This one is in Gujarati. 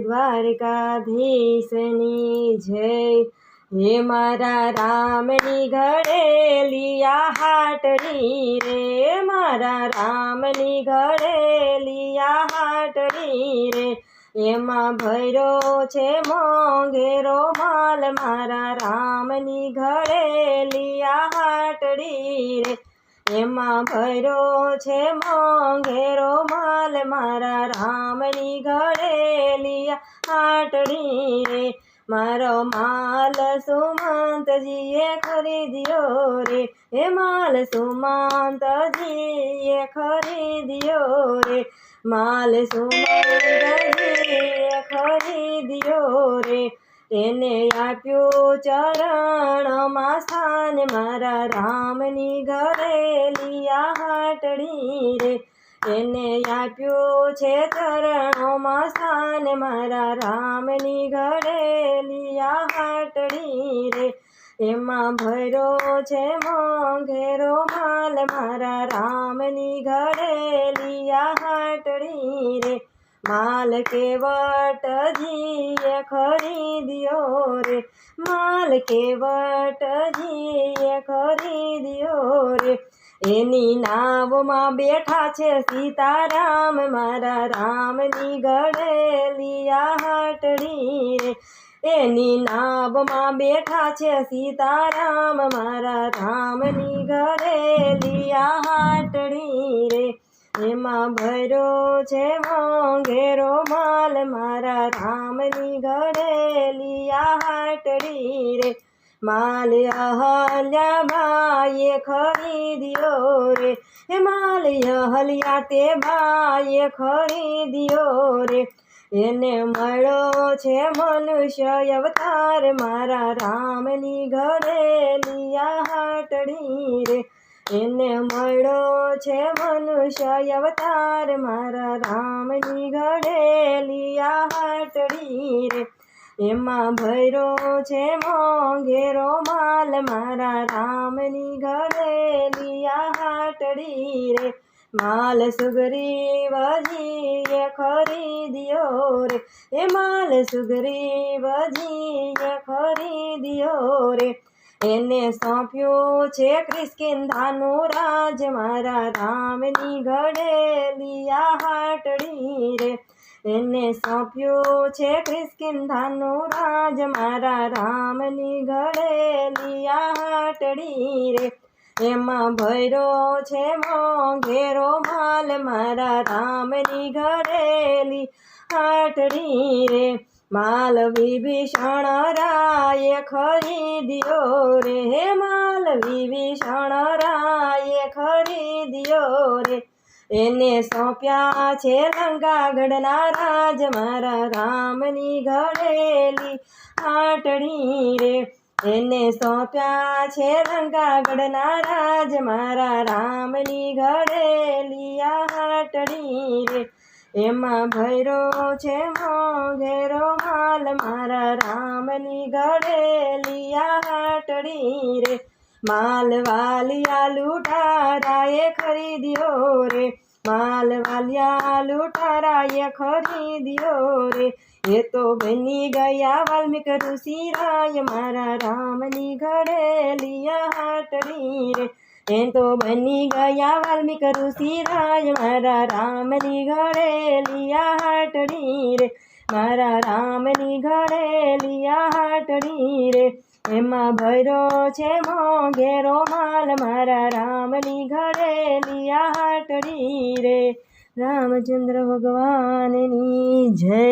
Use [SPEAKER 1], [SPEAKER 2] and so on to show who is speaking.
[SPEAKER 1] દ્વારકાધીશની જય। હે મારા રામની ઘડેલી આ હાટડી રે, મારા રામની ઘડેલી આ હાટડી રે, એમાં ભર્યો છે મોંઘેરો માલ, મારા રામની ઘડેલી આ હાટડી રે, એમાં ભર્યો છે મોંઘેરો માલ, મારા રામની ઘડેલી આ હાટડી રે, મારો માલ સુમંતજીએ ખરીદ્યો રે, હે માલ સુમંતજીએ ખરીદ્યો રે, માલ સુમંતજીએ ખરીદ્યો રે, એને આપ્યું ચરણમાં સ્થાન, મારા રામની ઘડેલી આ હાટડી રે, એને આપ્યું છે ચરણોમાં સ્થાન, મારા રામની ઘડેલી આ હાટડી રે, એમાં ભર્યો છે મોંઘેરો માલ, મારા રામની ઘડેલી આ હાટડી રે, માલ કેવટજીએ ખરીદ્યો રે, માલ કેવટજીએ ખરીદ્યો રે, એની નાવમાં બેઠા છે સીતારામ, મારા રામની ઘડેલી આ હાટડી રે, એની નાવમાં બેઠા છે સીતારામ, મારા રામની ઘડેલી આ હાટડી રે, એમાં ભર્યો છે મોંઘેરો માલ, મારા રામની ઘડેલી આ હાટડી રે, માલ અહલ્યાબાઈએ ખરીદ્યો રે, હે માલ અહલ્યા તે બાઈએ ખરીદ્યો રે, એને મળ્યો છે મનુષ્ય અવતાર, મારા રામની ઘડેલી આ હાટડી રે, એને મળ્યો છે મનુષ્ય અવતાર, મારા રામની ઘડેલી આ હાટડી રે, એમાં ભર્યો છે મોંઘેરો માલ, મારા રામની ઘડેલી આ હાટડી રે, માલ સુગ્રીવજીએ ખરીદ્યો રે, એ માલ સુગ્રીવજીએ ખરીદ્યો રે, એને સોંપ્યું છે કિષ્કિંધાનું રાજ, મારા રામની ઘડેલી આ હાટડી રે, એને સોંપ્યું છે કિષ્કિંધાનું રાજ, મારા રામની ઘડેલી આ હાટડી રે, એમાં ભર્યો છે મોંઘેરો માલ, મારા રામની ઘડેલી હાટડી રે, માલ વિભીષણ રાયે ખરીદ્યો રે, હે માલ વિભીષણ રાયે ખરીદ્યો રે, એને સોંપ્યા છે લંકાગઢના રાજ, મારા રામની ઘડેલી હાટડી રે, એને સોંપ્યા છે લંકાગઢના રાજ, મારા રામની ઘડેલી આ હાટડી રે, એમાં ભર્યો છે મોંઘેરો માલ, મારા રામની ઘડેલી આ હાટડી રે, માલ વાલિયા લૂંટારાએ ખરીદ્યો રે, માલ વાલિયા લૂંટારાએ ખરીદ્યો રે, એ તો બની ગયા વાલ્મીક ઋષિરાય, મારા રામની ઘડેલી આ હાટડી રે, એ તો બની ગયા વાલ્મીક ઋષિરાય, મારા રામની ઘડેલી આ હાટડી રે, મારા રામની ઘડેલી આ હાટડી રે, એમાં ભર્યો છે મોંઘેરો માલ, મારા રામની ઘડેલી આ હાટડી રે, રામચંદ્ર ભગવાનની જય।